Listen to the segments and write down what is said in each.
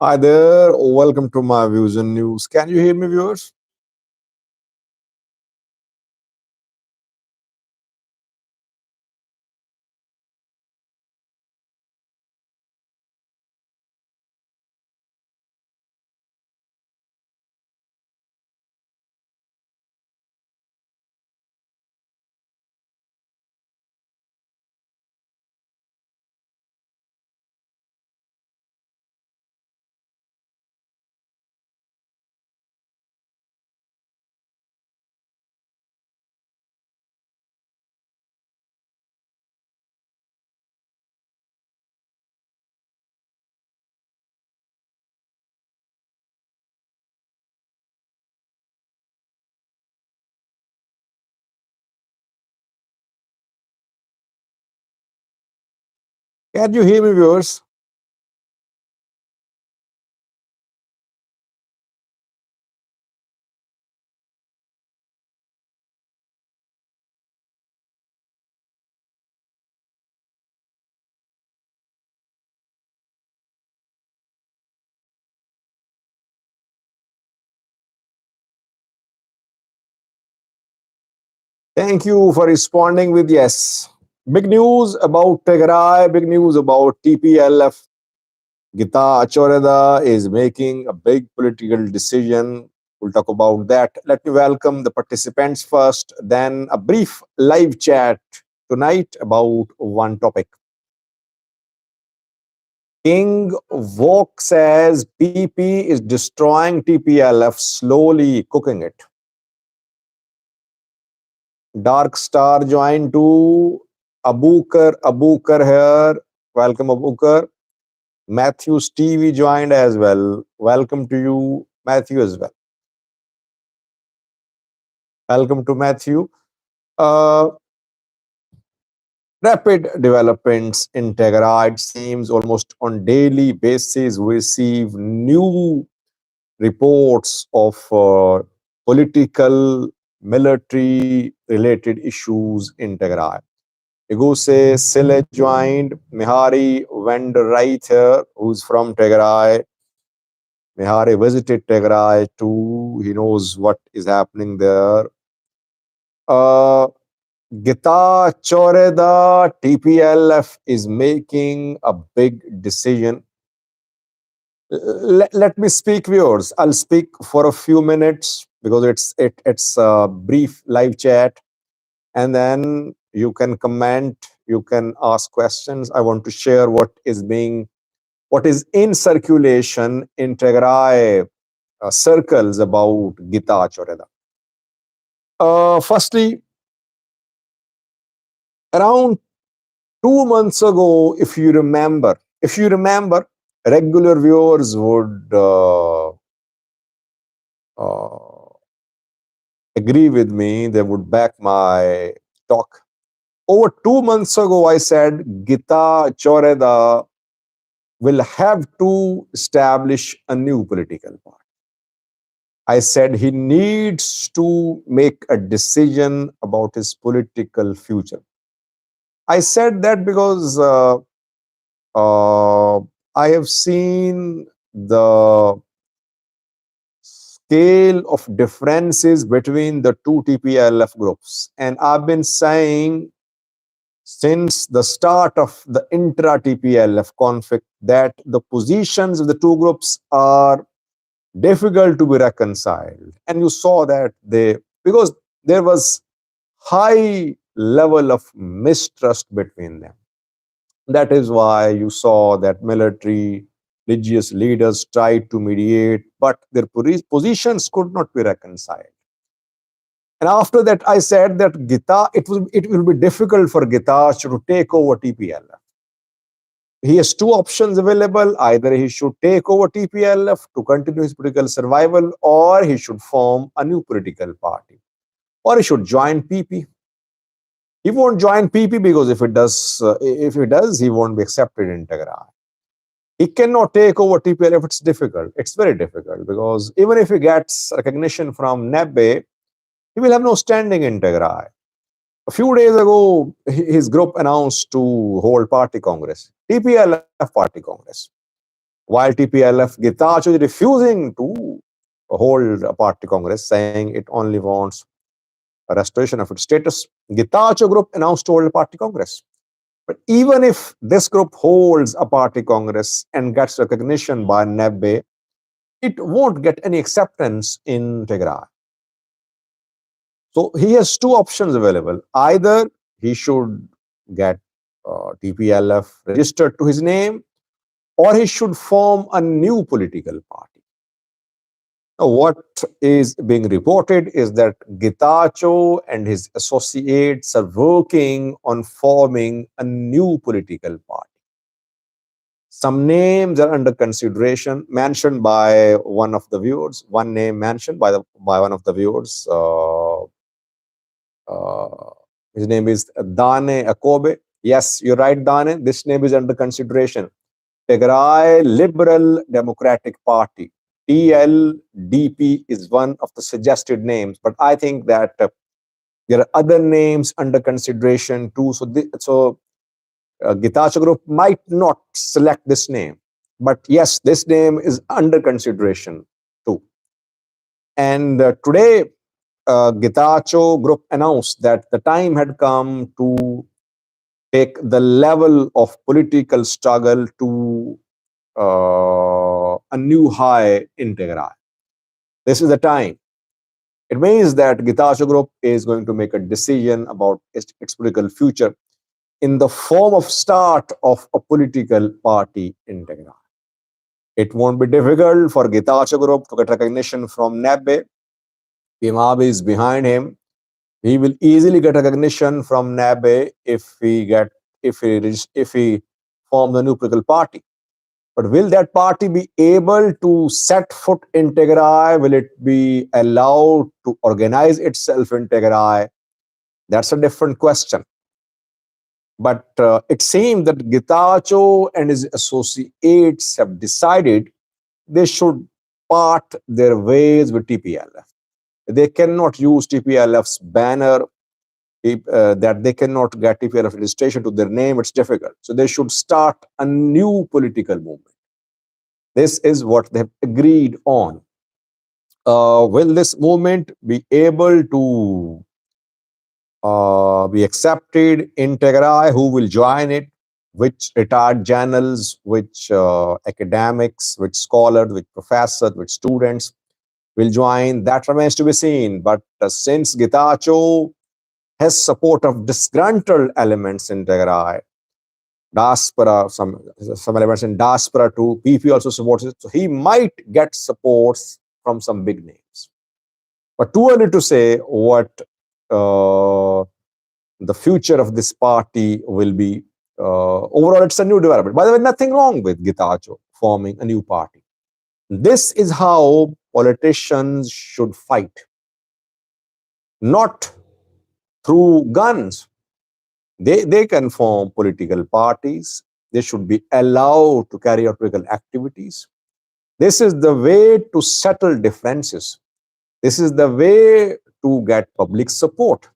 Hi there, welcome to my views and news. Can you hear me, viewers? Can you hear me, viewers? Thank you for responding with yes. Big news about Tigray, big news about TPLF. Getachew Reda is making a big political decision. We'll talk about that. Let me welcome the participants first, then a brief live chat tonight about one topic. King Vok says PP is destroying TPLF, slowly cooking it. Dark Star joined to Abukar here. Welcome, Abukar. Matthew Stevie joined as well. Welcome to you, Matthew, as well. Welcome to Matthew. Uh, Rapid developments in Tigray. It seems almost on daily basis we receive new reports of political, military related issues in Tigray. Iguse Sile joined. Mihari went right here, who's from Tigray. Mihari visited Tigray too. He knows what is happening there. Uh, Getachew Reda, TPLF is making a big decision. Let me speak, viewers. I'll speak for a few minutes because it's a brief live chat, and then you can comment, you can ask questions. I want to share what is in circulation in Tigray circles about Getachew Reda. Firstly, around 2 months ago, if you remember, regular viewers would uh, agree with me, they would back my talk. Over 2 months ago, I said Getachew Reda will have to establish a new political party. I said he needs to make a decision about his political future. I said that because uh, I have seen the scale of differences between the two TPLF groups. And I've been saying since the start of the intra TPLF conflict that the positions of the two groups are difficult to be reconciled. And you saw that because there was high level of mistrust between them. That is why you saw that military religious leaders tried to mediate, but their positions could not be reconciled. And after that, I said that it will be difficult for Getachew to take over TPLF. He has two options available. Either he should take over TPLF to continue his political survival, or he should form a new political party, or he should join PP. He won't join PP because if he does, he won't be accepted in Tigray. He cannot take over TPLF. It's difficult. It's very difficult because even if he gets recognition from Nebbe, he will have no standing in Tigray. A few days ago, his group announced to hold party congress, TPLF party congress. while TPLF Getachew is refusing to hold a party congress, saying it only wants a restoration of its status. Getachew group announced to hold a party congress. But even if this group holds a party congress and gets recognition by Nebbe, it won't get any acceptance in Tigray. So he has two options available. Either he should get TPLF registered to his name, or he should form a new political party. Now, what is being reported is that Getachew and his associates are working on forming a new political party. Some names are under consideration, mentioned by one of the viewers. One name mentioned by one of the viewers. Uh, his name is Dane Akobe. Yes, you're right, Dane. This name is under consideration. Tigray Liberal Democratic Party, TLDP, is one of the suggested names, but I think that there are other names under consideration too. So Getachew Group might not select this name, but yes, this name is under consideration too. And today, Getachew Group announced that the time had come to take the level of political struggle to a new high in Tigray. This is the time. It means that Getachew Group is going to make a decision about its political future in the form of start of a political party in Tigray. It won't be difficult for Getachew Group to get recognition from Nebbe. Imabe is behind him. He will easily get recognition from Nebbe if he forms a new political party. But will that party be able to set foot in Tigray? Will it be allowed to organize itself in Tigray? That's a different question. But it seems that Getachew and his associates have decided they should part their ways with TPLF. They cannot use TPLF's banner, that they cannot get TPLF registration to their name. It's difficult. So they should start a new political movement. This is what they have agreed on. Will this movement be able to be accepted in Tigray? Who will join it? Which retired generals, which academics, which scholars, which professors, which students will join? That remains to be seen. But since Getachew has support of disgruntled elements in Tigray, diaspora, some elements in diaspora too, PP also supports it. So he might get supports from some big names. But too early to say what the future of this party will be. Overall, it's a new development. By the way, nothing wrong with Getachew forming a new party. This is how politicians should fight. Not through guns. They can form political parties. They should be allowed to carry out political activities. This is the way to settle differences. This is the way to get public support.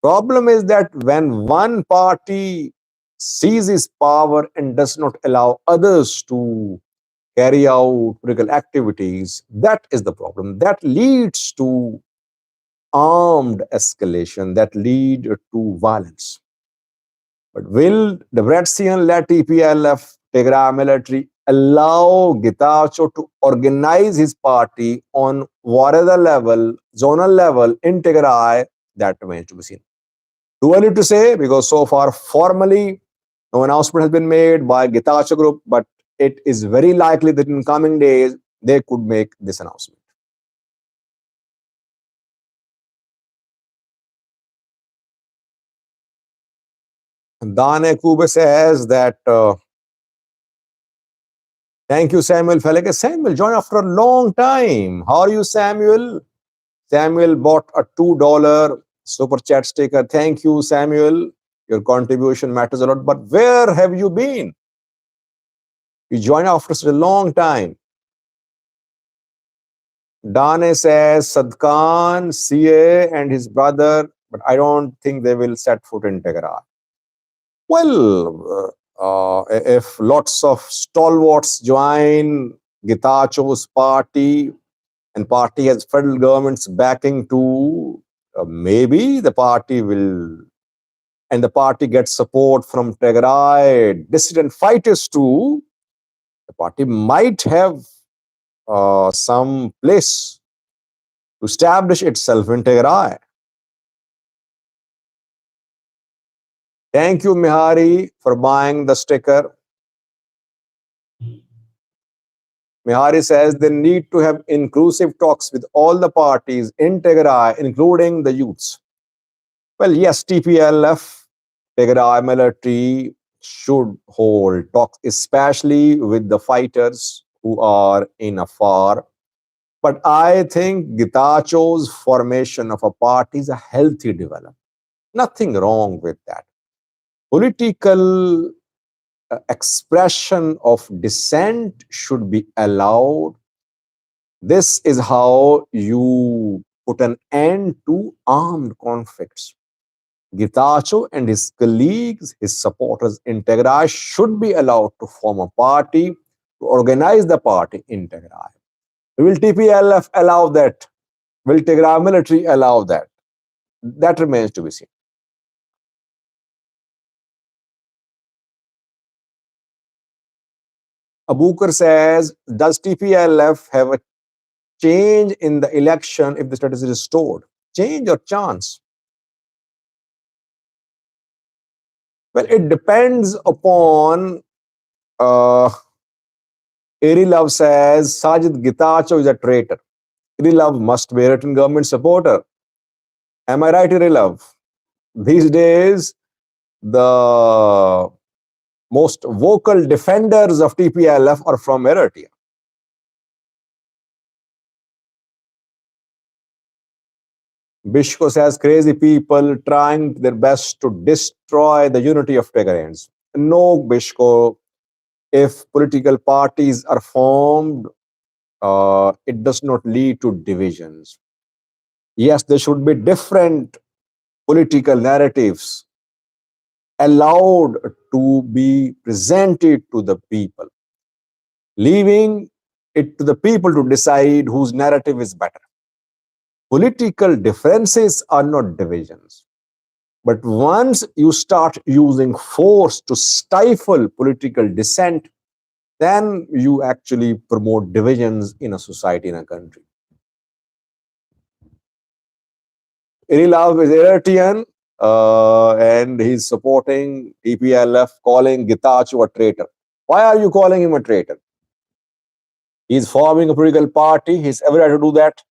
Problem is that when one party seizes power and does not allow others to carry out political activities, that is the problem. That leads to armed escalation, that lead to violence. But will the Debretsion led TPLF, Tigray military, allow Getachew to organize his party on whatever level, zonal level in Tigray? That remains to be seen. Too early to say, because so far formally no announcement has been made by Getachew Group, but it is very likely that in coming days they could make this announcement. Dane Kube says that, thank you, Samuel Felike. Samuel joined after a long time. How are you, Samuel? Samuel bought a $2 super chat sticker. Thank you, Samuel. Your contribution matters a lot. But where have you been? You joined after such a long time. Dane says Sadkan, CA, and his brother, but I don't think they will set foot in Tigray. Well, if lots of stalwarts join Getachew's party, and party has federal government's backing too, maybe the party will, and the party gets support from Tigray dissident fighters too, the party might have some place to establish itself in Tigray. Thank you, Mihari, for buying the sticker. Mihari says they need to have inclusive talks with all the parties in Tigray, including the youths. Well, yes, TPLF, Tigray military should hold talks, especially with the fighters who are in Afar. But I think Getachew's formation of a party is a healthy development. Nothing wrong with that. Political expression of dissent should be allowed. This is how you put an end to armed conflicts. Getachew and his colleagues, his supporters in Tigray should be allowed to form a party, to organize the party in Tigray. Will TPLF allow that? Will Tigray military allow that? That remains to be seen. Abukar says, does TPLF have a change in the election if the status is restored? Change or chance? Well, it depends upon. Love says Sajid Getachew is a traitor. Love must be a written government supporter. Am I right, Love? These days, the most vocal defenders of TPLF are from Eritrea. Bishko says crazy people trying their best to destroy the unity of Tigrayans. No, Bishko, if political parties are formed, it does not lead to divisions. Yes, there should be different political narratives allowed to be presented to the people, leaving it to the people to decide whose narrative is better. Political differences are not divisions. But once you start using force to stifle political dissent, then you actually promote divisions in a society, in a country. Irilav is Eritrean, and he's supporting TPLF, calling Getachew a traitor. Why are you calling him a traitor? He's forming a political party. He's ever right to do that.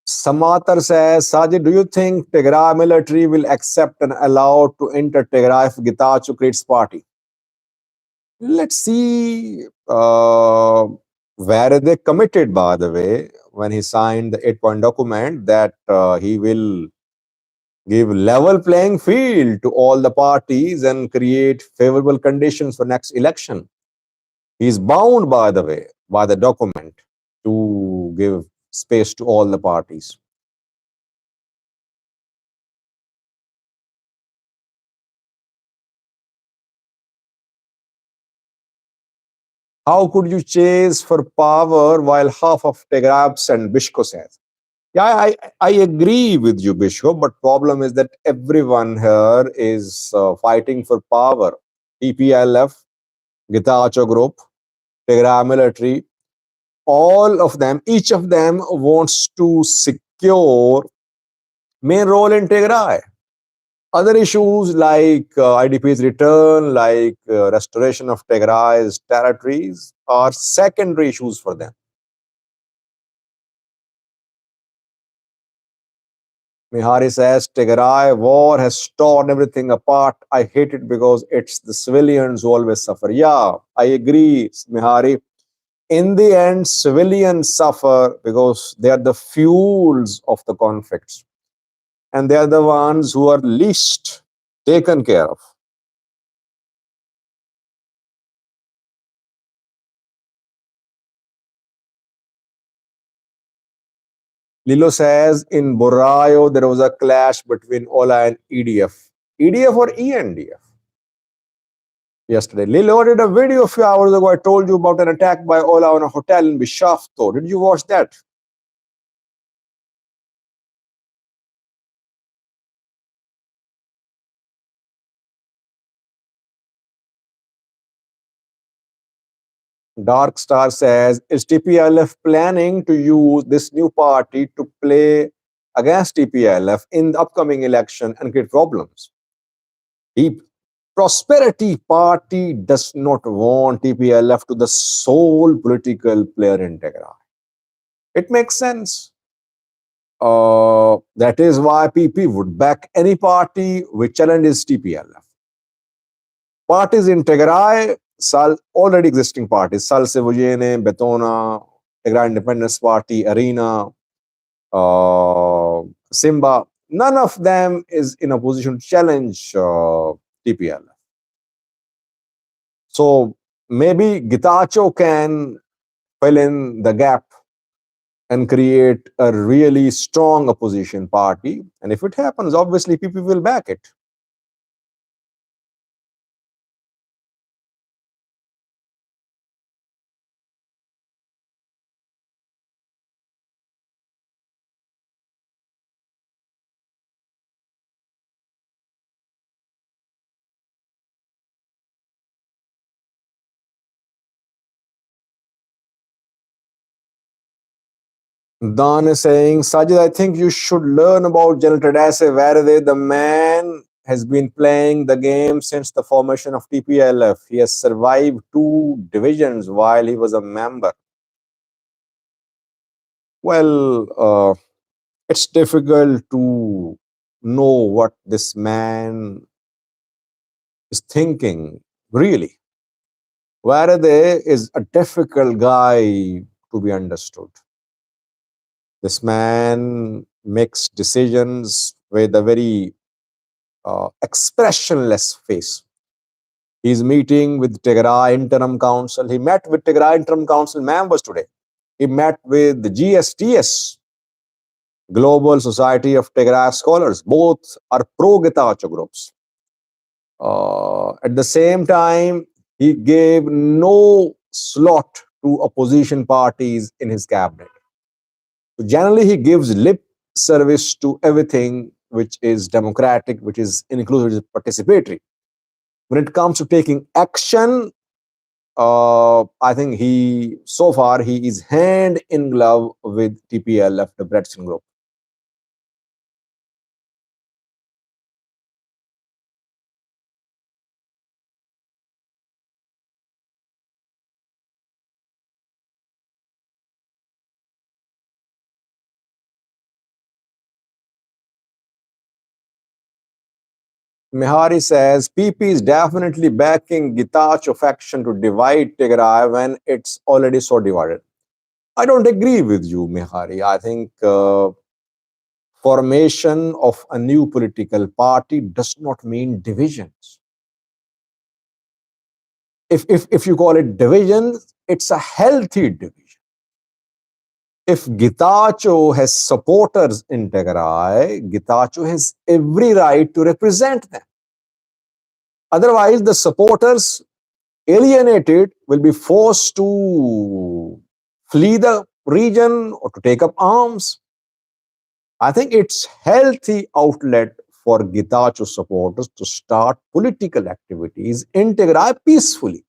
Samatar says, Sajid, do you think Tigray military will accept and allow to enter Tigray if Getachew creates party? Let's see where they committed, by the way, when he signed the 8-point document that he will give level playing field to all the parties and create favorable conditions for next election. He's bound, by the way, by the document to give space to all the parties. How could you chase for power while half of Tigray and Bishko says? Yeah, I agree with you, Bishko, but problem is that everyone here is fighting for power. TPLF, Getachew Group, Tigray military, all of them, each of them wants to secure main role in Tigray. Other issues like IDP's return, like restoration of Tigray's territories are secondary issues for them. Mihari says, Tigray war has torn everything apart. I hate it because it's the civilians who always suffer. Yeah, I agree, Mihari. In the end, civilians suffer because they are the fuels of the conflicts. And they are the ones who are least taken care of. Lilo says in Borayo there was a clash between Ola and EDF. EDF or ENDF? Yesterday. Lilo did a video a few hours ago. I told you about an attack by Ola on a hotel in Bishafto. Did you watch that? Dark Star says, is TPLF planning to use this new party to play against TPLF in the upcoming election and create problems? The Prosperity Party does not want TPLF to the sole political player in Tigray. It makes sense. That is why PP would back any party which challenges TPLF. Parties in Tigray, already existing parties, Salsevujene, Betona, Tigray Independence Party, Arena, Simba, none of them is in a position to challenge TPLF. So maybe Getachew can fill in the gap and create a really strong opposition party. And if it happens, obviously people will back it. Dan is saying, Sajid, I think you should learn about General Tadase Varade. The man has been playing the game since the formation of TPLF. He has survived 2 divisions while he was a member. Well, it's difficult to know what this man is thinking, really. Varade is a difficult guy to be understood. This man makes decisions with a very expressionless face. He's meeting with Tigray Interim Council. He met with Tigray Interim Council members today. He met with the GSTS, Global Society of Tigray Scholars. Both are pro-Getachew groups. At the same time, he gave no slot to opposition parties in his cabinet. So generally, he gives lip service to everything which is democratic, which is inclusive, which is participatory. When it comes to taking action, I think so far he is hand in glove with TPLF, the Bretson Group. Mihari says, PP is definitely backing Getachew faction to divide Tigray when it's already so divided. I don't agree with you, Mihari. I think formation of a new political party does not mean divisions. If you call it division, it's a healthy division. If Getachew has supporters in Tigray, Getachew has every right to represent them. Otherwise, the supporters, alienated, will be forced to flee the region or to take up arms. I think it's healthy outlet for Getachew supporters to start political activities in Tigray peacefully.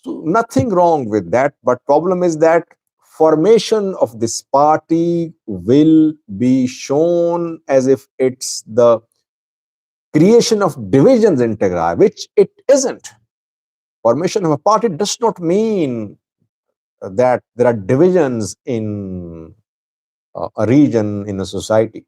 So nothing wrong with that, but problem is that formation of this party will be shown as if it's the creation of divisions in Tigray, which it isn't. Formation of a party does not mean that there are divisions in a region, in a society.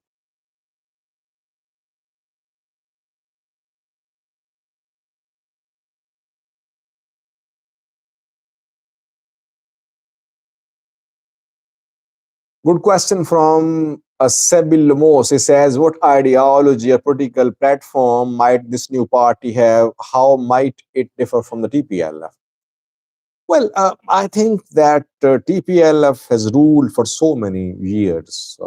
Good question from Sebil Lumos. He says, what ideology or political platform might this new party have? How might it differ from the TPLF? Well, I think that TPLF has ruled for so many years.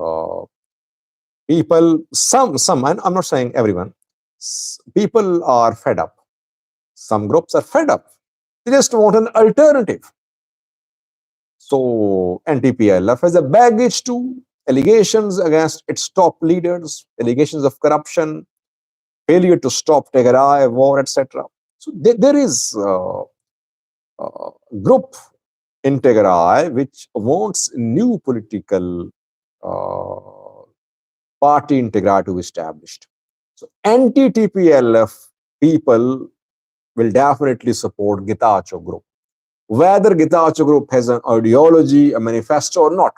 People, some, and I'm not saying everyone, people are fed up. Some groups are fed up. They just want an alternative. So NTPLF has a baggage too. Allegations against its top leaders, allegations of corruption, failure to stop Tigray war, etc. So there is group in Tigray which wants new political uh, party in Tigray to be established. So anti-TPLF people will definitely support Getachew group. Whether Getachew group has an ideology, a manifesto or not,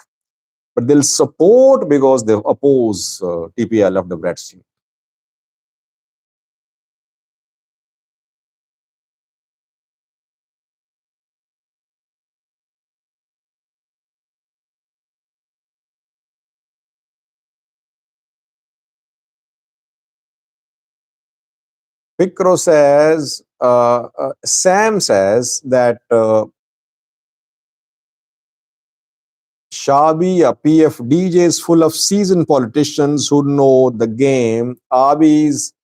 but they'll support because they oppose TPLF, the Red Sea. Fikro says, Sam says that Shabi, a PF DJ, is full of seasoned politicians who know the game. Abi's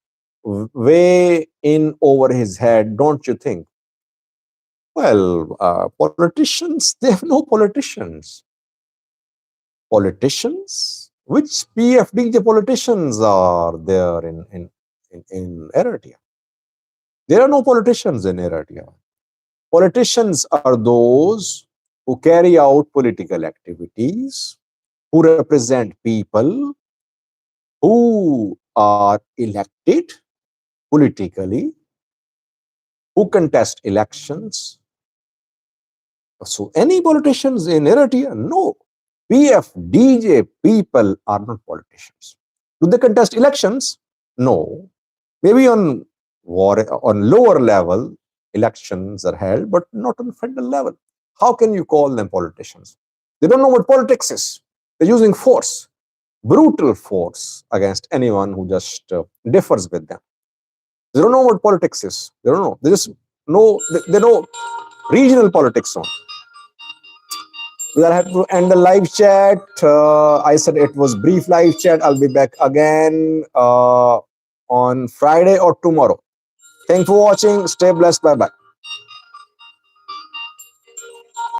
way in over his head, don't you think? Well, politicians, they have no politicians. Politicians? Which PFDJ politicians are there in Eritrea? There are no politicians in Eritrea. Politicians are those who carry out political activities, who represent people, who are elected politically, who contest elections. So, any politicians in Eritrea? No. PFDJ people are not politicians. Do they contest elections? No. Maybe on lower level, elections are held, but not on federal level. How can you call them politicians? They don't know what politics is. They're using force, brutal force against anyone who just differs with them. They don't know what politics is. They don't know. They just know, they know regional politics on. We are have to end the live chat. I said it was brief live chat. I'll be back again on Friday or tomorrow. Thanks for watching. Stay blessed. Bye bye.